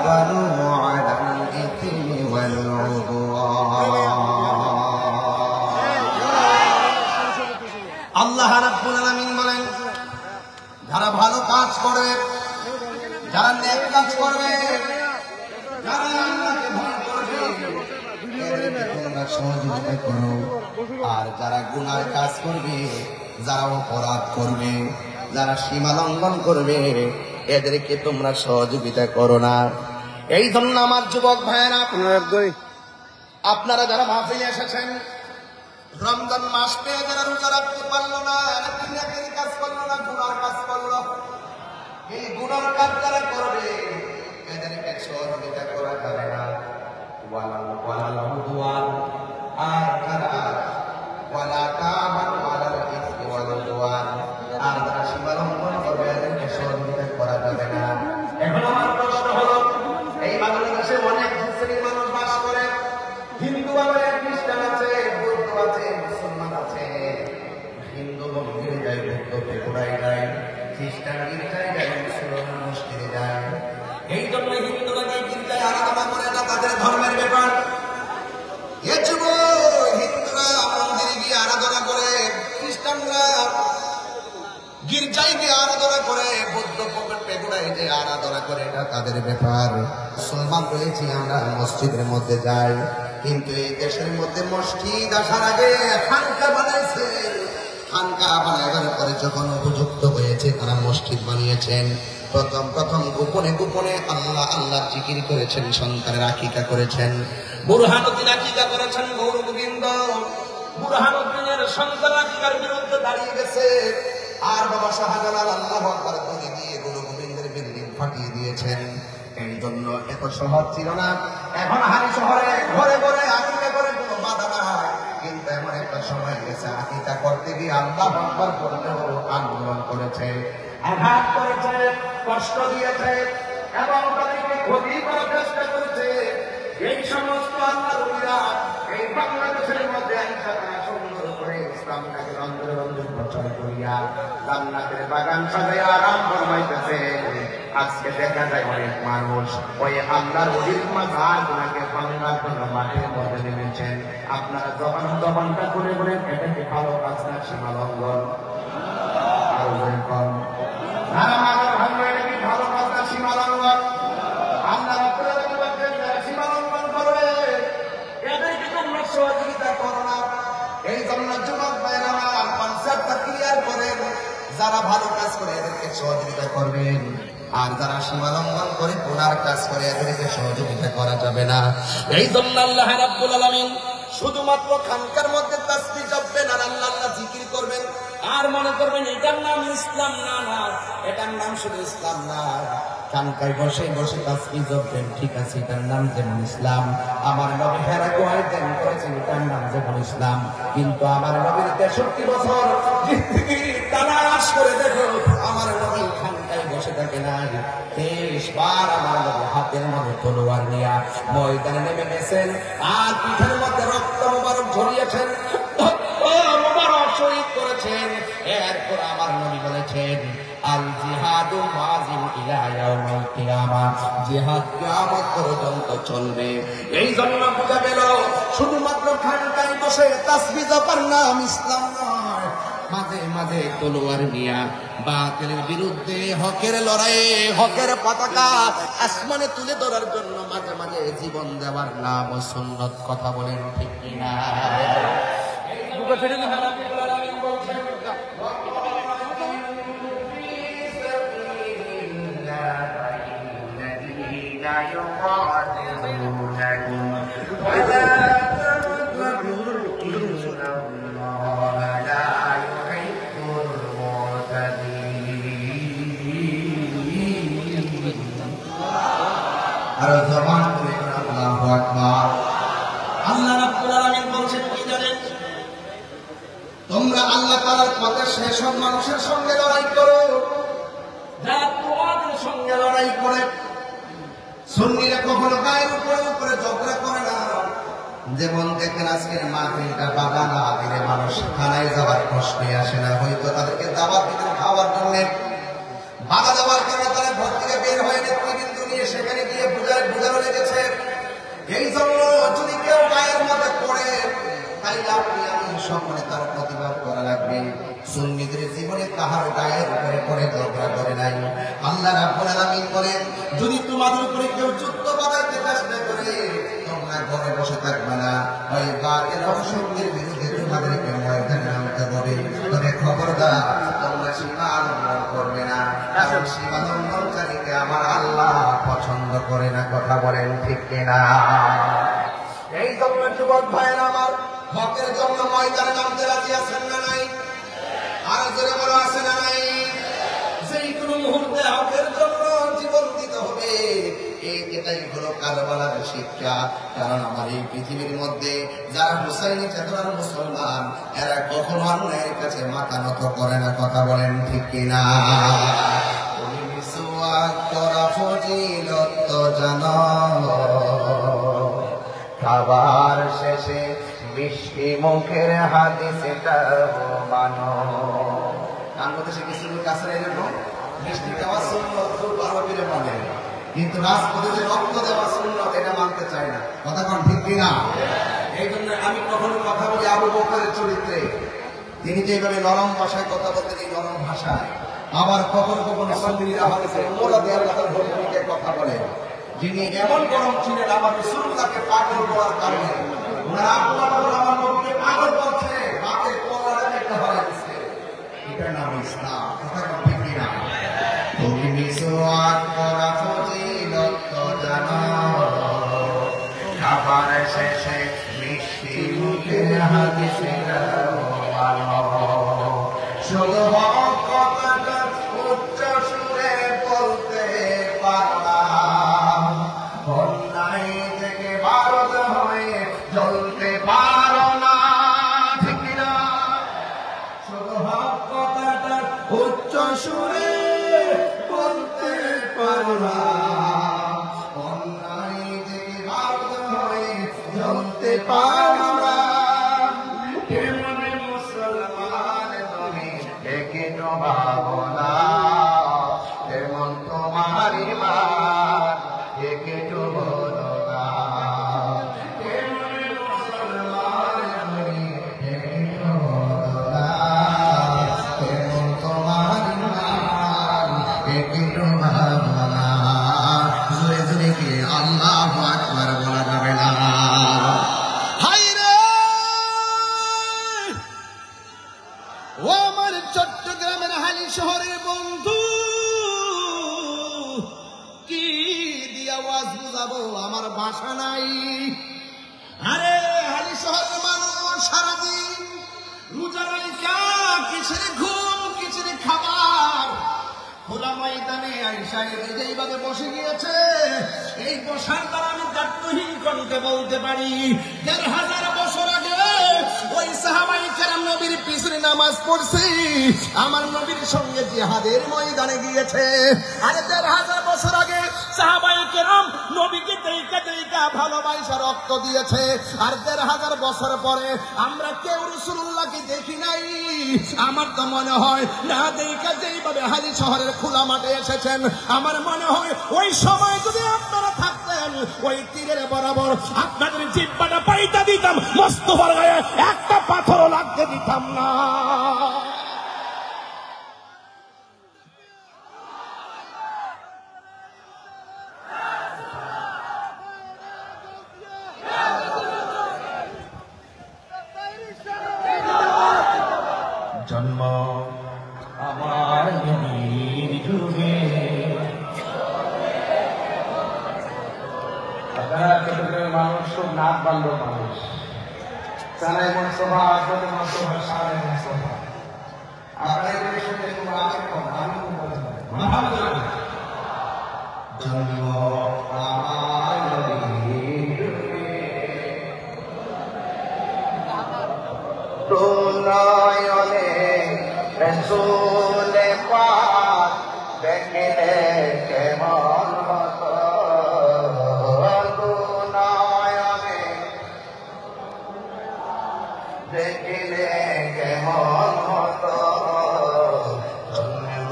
تعاونوا على الإثم والعدوان আল্লাহ রাব্বুল আলামিন বলেন, যারা ভালো কাজ করবে, যারা নেক কাজ করবে, যারা আল্লাহকে ভয় করবে, এদেরকে তোমরা সহযোগিতা করো। আর যারা গুনার কাজ করবে, যারা অপরাধ করবে, যারা সীমা লঙ্ঘন করবে, এদেরকে তোমরা সহযোগিতা করো না। এই জন্য আমার যুবক ভাইয়েরা, আপনারা যারা মাহফিলে এসেছেন, রমজান মাস পেয়ে যারা রোজা রাখতে পারলো না, কাজ করলো না, গুনার কাজ করলো, এই গুনার কাজ যারা করবে এদেরকে সহযোগিতা করা যাবে না। আর যারা আর যারা সীমা লঙ্ঘন করবে এদেরকে সহযোগিতা করা যাবে না। এখন আমার প্রশ্ন হলো, এই বাংলাদেশে অনেক শ্রেণীর মানুষ বাস করে, হিন্দু আছে, খ্রিস্টান আছে, বৌদ্ধ আছে, মুসলমান আছে। হিন্দু মন্দিরে যায়, বৌদ্ধ পেকুড়ায় যায়, খ্রিস্টান গির্জায় যায়, মুসলমান মসজিদে যায়। এই জন্য হিন্দুরা গির্জায় আরাধনা করে না, তাদের ধর্মের ব্যাপার। এ যুব হিন্দুরা মন্দিরে গিয়ে আরাধনা করে, খ্রিস্টানরা গির্জায় গিয়ে আরাধনা করে, বৌদ্ধ পেগুড়ায় যে আরাধনা করে, এটা তাদের ব্যাপার। মুসলমান রয়েছি আমরা, মসজিদের মধ্যে যাই, কিন্তু এই দেশের মধ্যে মসজিদ আসার আগে খানকা বানাইছে। খানকা বানাইবার পরে যখন উপযুক্ত হয়েছে, তারা মসজিদ বানিয়েছেন। প্রথম গোপনে গোপনে আল্লাহ আল্লাহ জিকির করেছেন, সন্তানের আকিকা করেছেন, বুরহানুদ্দিন আকিকা করেছেন। গৌর গোবিন্দ বুরহানুদ্দিনের সন্তান আকিকার বিরুদ্ধে দাঁড়িয়ে গেছে, আর বাবা শাহজালাল আল্লাহু আকবার বলে দিয়ে গুরু গোবিন্দের বিল্ডিং ফাটিয়ে দিয়েছেন। এই জন্য এত সহজ ছিল না। এখন হারি শহরে ঘরে ঘরে আকিকা করে কোনো বাধা নাই, কিন্তু এমন একটা সময় গেছে আকিকা করতে গিয়ে আল্লাহু আকবার বললেও আন্দোলন করেছে, আঘাত করেছে, কষ্ট দিয়েছে এবং তাদেরকে ক্ষতি করার চেষ্টা করেছে। এই সমস্ত আল্লাহর ওলিরা এই বাংলাদেশের মধ্যে সুন্দর করে ইসলামটাকে রঞ্জনে রঞ্জন প্রচার করিয়া জান্নাতের বাগান সাজাইয়া আরাম ফরমাইতেছে। আজকে দেখা যায় অনেক মানুষ ওই আল্লাহর ওলির মাঝার গুনাহকে ভাঙার জন্য মাঠের মধ্যে নেমেছেন। আপনারা জবানটা করে বলেন, এটা কি ভালো কাজ না সীমা লঙ্ঘন? আরো কম ভালো কাজ না সীমা লঙ্ঘন? আপনারা সীমা লঙ্ঘন করবে, এদেরকে তোমরা সহযোগিতা করো না। এই জন্য যুবক ভাইয়েরা কনসেপ্টটা ক্লিয়ার করেন, যারা ভালো কাজ করে এদেরকে সহযোগিতা করবেন, আর যারা সীমা লঙ্ঘন করে গুনার কাজ করে এদেরকে সহযোগিতা করা যাবে না। এই জন্য আল্লাহ রাব্বুল আলামিন শুধুমাত্র খানকার মধ্যে তাসবিহ জপবেন আর আল্লাহ আল্লাহ জিকির করবেন, আর মনে করবেন এটার নাম ইসলাম। না না, এটার নাম শুধু ইসলাম না। খানকায় বসে বসে তাসবিহ জপবেন, ঠিক আছে, এটার নাম যেমন ইসলাম। আমার নবী হেরা গুহায় ধ্যান করেছেন, এটার নাম যেমন ইসলাম। কিন্তু আমার নবীর 63 বছর জিন্দেগি তালাশ করে দেখো, আমার নবী খানকায় বসে থাকে না। 23 বার আমার নবী হাতের মধ্যে তলোয়ার নিয়ে ময়দানে নেমে গেছেন, আর পিঠের মধ্যে রক্ত মোবারক ঝরিয়েছেন, মোবারক শহীদ করেছেন। এরপর আমার নবী বলেছেন, আল জিহাদু মাযিন ইলা ইয়াউমিল কিয়ামা, জিহাদ কিয়ামত পর্যন্ত চলবে। এই জন্য বোঝা গেল শুধুমাত্র খানকায় বসে তাসবিহ জপার নাম ইসলাম নয়। মাঝে মাঝে তলোয়ার নিয়া বাতিলের বিরুদ্ধে হকের লড়াইয়ে হকের পতাকা আসমানে তুলে ধরার জন্য মাঝে মাঝে জীবন দেওয়ার নাম সুন্নাত। কথা বলেন ঠিক কিনা? আর জবান করে আল্লাহু আকবার। আল্লাহ রাব্বুল আলামিন বলেন কি জানেন, তোমরা আল্লাহ তাআলার পথে সেসব মানুষের সঙ্গে লড়াই করো যারা তোমাদের সঙ্গে লড়াই করে। সুন্নিরা কখনো গায়ের উপরে উপরে ঝগড়া করে না। যেমন দেখেন আজকের মাহফিলটা বাধা না দিলে মানুষ খানায় যাওয়ার প্রশ্নে আসে না। হয়তো তাদেরকে দাওয়াত দিতে খাওয়ার জন্য বাধা দেওয়ার কারণে তারা ঘর থেকে বের হয়ে নেতৃবৃন্দ সেখানে গিয়ে বুঝানো লেগেছে। এই জন্য যদি কেউ গায়ের মধ্যে পড়ে তাইলে আপনি আমি সকলে তার প্রতিবাদ করা লাগবে। সুন্নিদের জীবনে কাহার গায়ের উপরে পড়ে ঝগড়া করে নাই। আল্লাহ রাব্বুল আলামিন বলেন, যদি তোমাদের উপরে কেউ যুদ্ধ বাঁধাইতে চেষ্টা করে তোমরা ঘরে বসে থাকবে না, ওই বাতিল অসত্যের বিরুদ্ধে তোমাদেরকে ময়দানে নামতে হবে। তবে খবরদার তোমরা সীমা লঙ্ঘন করবে না, কারণ সীমা লঙ্ঘনকারীকে আমার আল্লাহ পছন্দ করে না। কথা বলেন ঠিক কিনা? এই জন্য যুবক ভাইয়েরা আমার, হকের জন্য ময়দানে নামতে রাজি আছেন না নাই? আর জোরে বলো আছে না নাই? যেই কোনো মুহূর্তে হকের জন্য জীবন দিতে হবে, এটাই হলো কারবালার শিক্ষা। কারণ আমার এই পৃথিবীর মধ্যে যারা হুসাইনি চেতনার মুসলমান, এরা কখনো অন্যায়ের কাছে মাথা নত করে না। কথা বলেন ঠিক কিনা? ফজিলত জানো, খাবার শেষে মিষ্টি মুখের হাদিসটা মানো। বাংলাদেশে কিছু লোক আছে এরকম মিষ্টি খাওয়া সুন্নত খুব ভালো করে মানে, কিন্তু রাজপথে যে রক্ত দেওয়া সুন্নত এটা মানতে চায় না। কথা কোন ঠিক কিনা? এই জন্য আমি কখনো কথা বলি আবু বকরের চরিত্রে, তিনি যেভাবে নরম ভাষায় কথা বলতেন, এই নরম ভাষায়, আবার কখনো কখনো সন্দিরা হাদিসে মোলা দেওয়ার কথা বলে, যিনি এমন গরম ছিলেন আমার রাসূলুল্লাহকে পাগল করার কারণে ওনারা আমার নবীকে পাগল করছে, রাতে কোরআনে একটা হয়ে গেছে। এটার নাম ইসলাম। কথা ঠিক কিনা? তুমি মিসওয়াক করা ফজিলত জানো, খাবার শেষে মিষ্টি মুখের হাদিসটা মানো। শুধু হক কথাটা উচ্চ সুরে বলতে পারলাম, অন্যায় থেকে ভারত হয়ে চলতে পারো না। ঠিক কিনা? শুধু হক কথাটা উচ্চ সুরে বলতে পারলাম, অন্যায় থেকে ভারত হয়ে চলতে পারো না। ভাবনা তেমন তোমার ইমান, একটু বলো না কেমন মুসলমান তুমি, একটু বলো না তেমন তোমার ইমান, একটু ভাবনা। জোরে জোরে কি আল্লাহু আকবার বলা যাবে না? ও আমার চট্টগ্রামের হালি শহরের বন্ধু, কি দিয়ে আওয়াজ বুঝাবো, আমার ভাষা নাই। আরে হালি শহরের মানুষ সারাদিন রোজা রাইখা কিসের ঘুম কিসের খাবার, খোলা ময়দানে আইসা এইভাবে বসে গিয়েছে। এই বসার দ্বারা আমি দায়িত্বহীন কণ্ঠে বলতে পারি, ১,৫০০ বছর আগে ওই সাহাবায়ে কেরাম নবীর পিছনে নামাজ পড়ছে, আমার নবীর সঙ্গে জিহাদের ময়দানে গিয়েছে। আরে ১,৫০০ বছর আগে সাহাবায়ে কেরাম নবীকে দেইকা দেইকা ভালোবাসা রক্ত দিয়েছে। আর ১,৫০০ বছর পরে আমরা কেউ রাসূলুল্লাহকে দেখি নাই। আমার তো মনে হয় না দেইকা যেইভাবে হালি শহরের খোলা মাঠে এসেছেন, আমার মনে হয় ওই সময় যদি আপনারা থাকতেন, ওই তীরের বরাবর আপনাদের জিহ্বাটা পাইতা দিতাম, মোস্তফার গায়ে একটা পাথরও লাগতে দিতাম না। জন্ম আমার নবীর যুগে, আপনারা চট্টগ্রামের মানুষ খুব নাক বান্ধব মানুষ, সানাই মুস্তফা আসলে মুস্তফা সানাই মুস্তফা, আপনারা এগুলো শুনে খুব আনন্দ জন্ম আমার নবীর যুগে, প্রণয়নে রসূল পাক দেখলে কেমন হতো, প্রণয়নে দেখলে কেমন হতো, জন্ম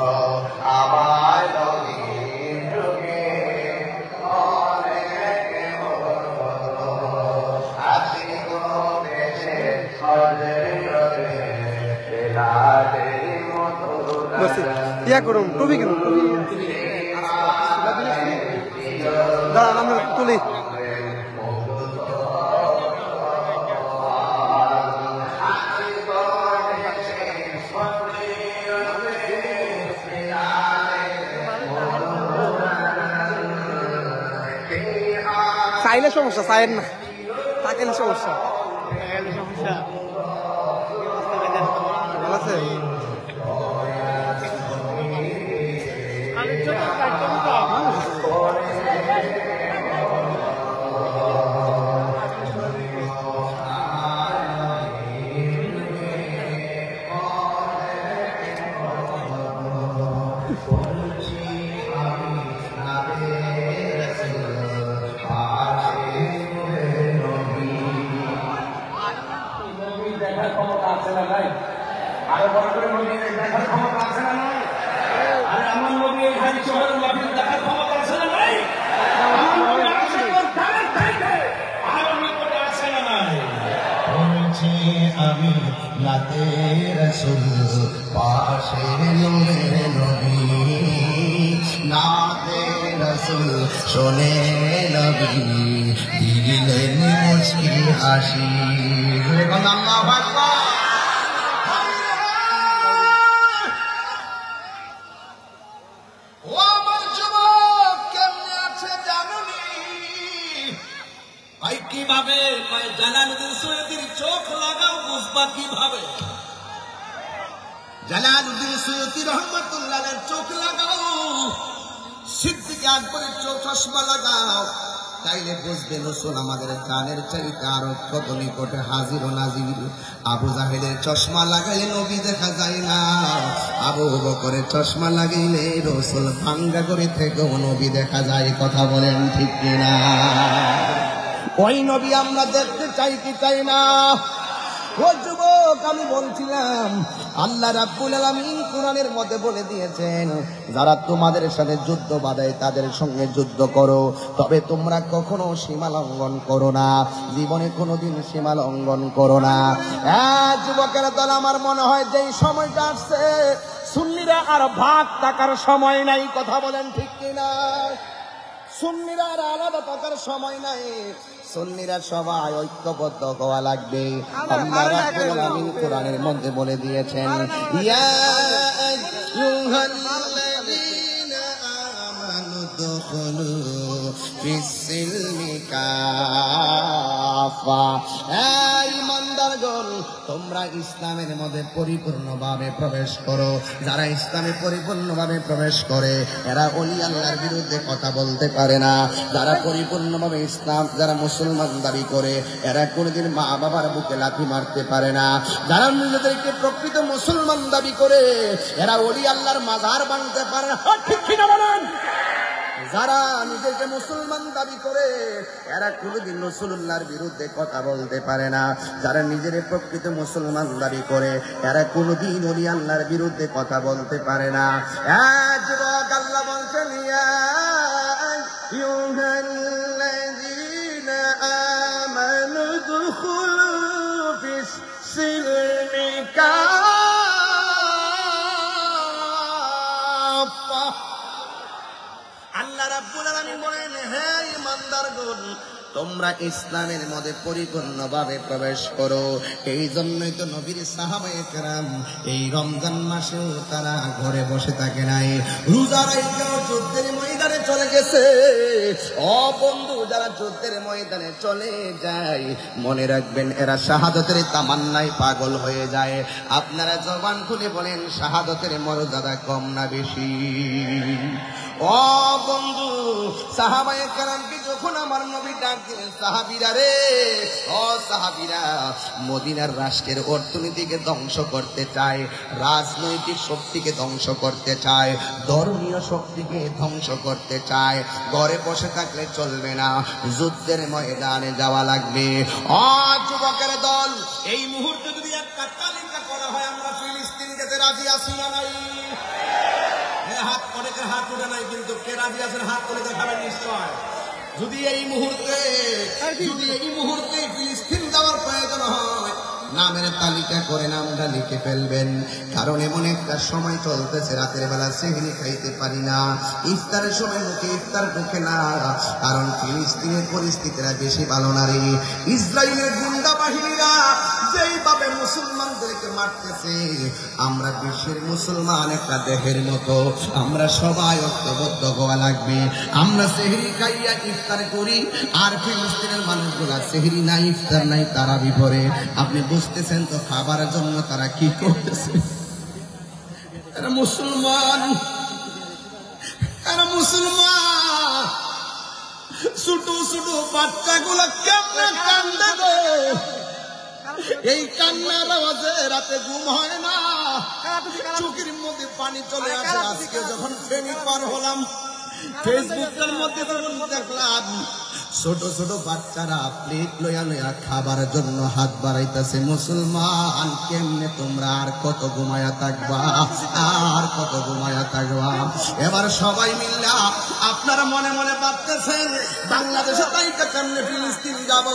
আমার নবীর যুগে। ইয়া করুন টুপি করুন টুপি দাঁড়ান আমি তুলি চাইলে সমস্যা চাইেন না তাকেলে সমস্যা ভালো আছে আরো বড় করে নবী দেখার ক্ষমতা আছে না নাই? আরে আমার নবী এই হাই শহরের নবী দেখার ক্ষমতা আছে না নাই? আমার নবী আশিকের ধারে থাইতে আমার নিকটে আছে না নাই? বলছি আমি নাতে রাসূল পাশে নূরে নবী নাতে রাসূল শোনে নবী দিলেন মুস্কি হাসি আল্লাহু আকবার কিভাবে জালালউদ্দিন সৈয়দীর চোখ লাগাও বুঝবা কিভাবে জালালউদ্দিন সৈয়দী রহমাতুল্লাহের চোখ লাগাও সিদ্দিক আকবরের চোখ চশমা লাগাও তাইলে বুঝবে রসুল আমাদের জানের চাইতে আরো কত নিকটে হাজির ও নাজির আবু জাহেলের চশমা লাগাইলে নবী দেখা যায় না আবু বকরের চশমা লাগাইলে রসুল ভাঙ্গা করে থেকেও নবী দেখা যায় কথা বলেন ঠিক কিনা ওই নবী আমরা দেখতে চাই কি চাই না ও যুবক আমি বলছিলাম আল্লাহ রাব্বুল আলামিন কোরআনের মধ্যে বলে দিয়েছেন যারা তোমাদের সাথে যুদ্ধ বাঁধায় তাদের সঙ্গে যুদ্ধ করো তবে তোমরা কখনো সীমা লঙ্ঘন করো না জীবনে কোনোদিন সীমা লঙ্ঘন করো না যুবকের দল আমার মনে হয় যে সময়টা আসছে সুন্নিরা আর ভাগ থাকার সময় নাই কথা বলেন ঠিক কিনা সুন্নিরা আর আলাদা থাকার সময় নাই সুন্নিরা সবাই ঐক্যবদ্ধ হওয়া লাগবে আল্লাহ রাব্বুল আলামিন কোরআনের মধ্যে বলে দিয়েছেন ইয়া আইয়ুহাল্লাযীনা আমানু দুখুলু ফিস-সিলমি কাফা এই ইমানদারগণ তোমরা ইসলামের মধ্যে পরিপূর্ণভাবে প্রবেশ করো যারা ইসলামে পরিপূর্ণভাবে প্রবেশ করে এরা ওলি আল্লাহর বিরুদ্ধে কথা বলতে পারে না যারা পরিপূর্ণভাবে ইসলাম যারা মুসলমান দাবি করে এরা কোনোদিন মা বাবার বুকে লাথি মারতে পারে না যারা নিজেদেরকে প্রকৃত মুসলমান দাবি করে এরা ওলি আল্লাহর মাজার ভাঙতে পারে না ঠিক কিনা বলেন যারা নিজেকে মুসলমান দাবি করে এরা কোনোদিন রাসূলুল্লাহর বিরুদ্ধে কথা বলতে পারে না যারা নিজের প্রকৃত মুসলমান দাবি করে এরা কোনোদিন ওলি আল্লাহর বিরুদ্ধে কথা বলতে পারে না যুবক আল্লাহ বলছেন ইয়া আইয়ুহাল্লাযীনা আমানু দুখুলু ফিস-সিলমি কাফা আল্লাহ রাব্বুল আলামিন বলেন হে ঈমানদারগণ তোমরা ইসলামের মধ্যে পরিপূর্ণভাবে প্রবেশ করো এই জন্যই তো নবীর সাহাবায়ে কেরাম এই রমজান মাসেও তারা ঘরে বসে থাকে নাই রোজা রাখতেও যুদ্ধের ময়দানে চলে গেছে ও বন্ধু যারা যুদ্ধের ময়দানে চলে যায় মনে রাখবেন এরা শাহাদাতের তামান্নায় পাগল হয়ে যায় আপনারা জবান খুলে বলেন শাহাদাতের মর্যাদা কম না বেশি ও বন্ধু সাহাবায়ে কেরামকে যখন আমার নবী ডাক দিলেন সাহাবীরা রে ও সাহাবীরা মদিনার রাষ্ট্রের অর্থনীতিকে ধ্বংস করতে চায় রাজনৈতিক শক্তিকে ধ্বংস করতে চায় ধর্মীয় শক্তিকে ধ্বংস করতে চায় ঘরে বসে থাকলে চলবে না যুদ্ধের ময়দানে যাওয়া লাগবে ও যুবকের দল এই মুহূর্তে যদি একটা তালিকা করা হয় আমরা ফিলিস্তিন যেতে রাজি আছি না নাই হাত অনেকের হাত উঠে নাই কিন্তু কে রাজি আছেন হাত তুলে দেখাবেন নিশ্চয় যদি এই মুহূর্তে ফিলিস্তিন যাওয়ার প্রয়োজন হয় নামের তালিকা করে নামটা লিখে ফেলবেন, কারণ এমন একটা সময় চলতেছে রাতের বেলা সেহরি খাইতে পারি না, ইফতারের সময় মুখে ইফতার ঢোকে না, কারণ ফিলিস্তিনের পরিস্থিতিটা বেশি ভালো না রে। ইসরায়েলের গুন্ডা বাহিনীরা যেইভাবে মুসলমানদেরকে মারতেছে, আমরা বিশ্বের মুসলমান একটা দেহের মতো, আমরা সবাই ঐক্যবদ্ধ হওয়া লাগবে। আমরা সেহরি খাইয়া ইফতার করি, আর ফিলিস্তিনের মানুষগুলা সেহরি নাই ইফতার নাই তারা বিপরে। আপনি বুঝতেছেন তো খাবারের জন্য তারা কি করতেছে? এরা মুসলমান, এরা মুসলমান। ছোট ছোট বাচ্চাগুলা কেমনে কান্দে গো, এই কান্নার আওয়াজে রাতে ঘুম হয় না, চোখের মধ্যে পানি চলে আসে। আজকে যখন ফেনী পার হলাম, ফেসবুকের মধ্যে যখন দেখলাম ছোট ছোট বাচ্চারা প্লেট লইয়া লইয়া খাবার জন্য হাত বাড়াইতেছে। মুসলমান, কেমনে তোমরা আর কত ঘুমায়া থাকবা, আর কত ঘুমায়া থাকবা? এবার সবাই মিল্লা আপনারা মনে মনে ভাবতেছেন বাংলাদেশে তাই কেমনে ফিলিস্তিন যাব।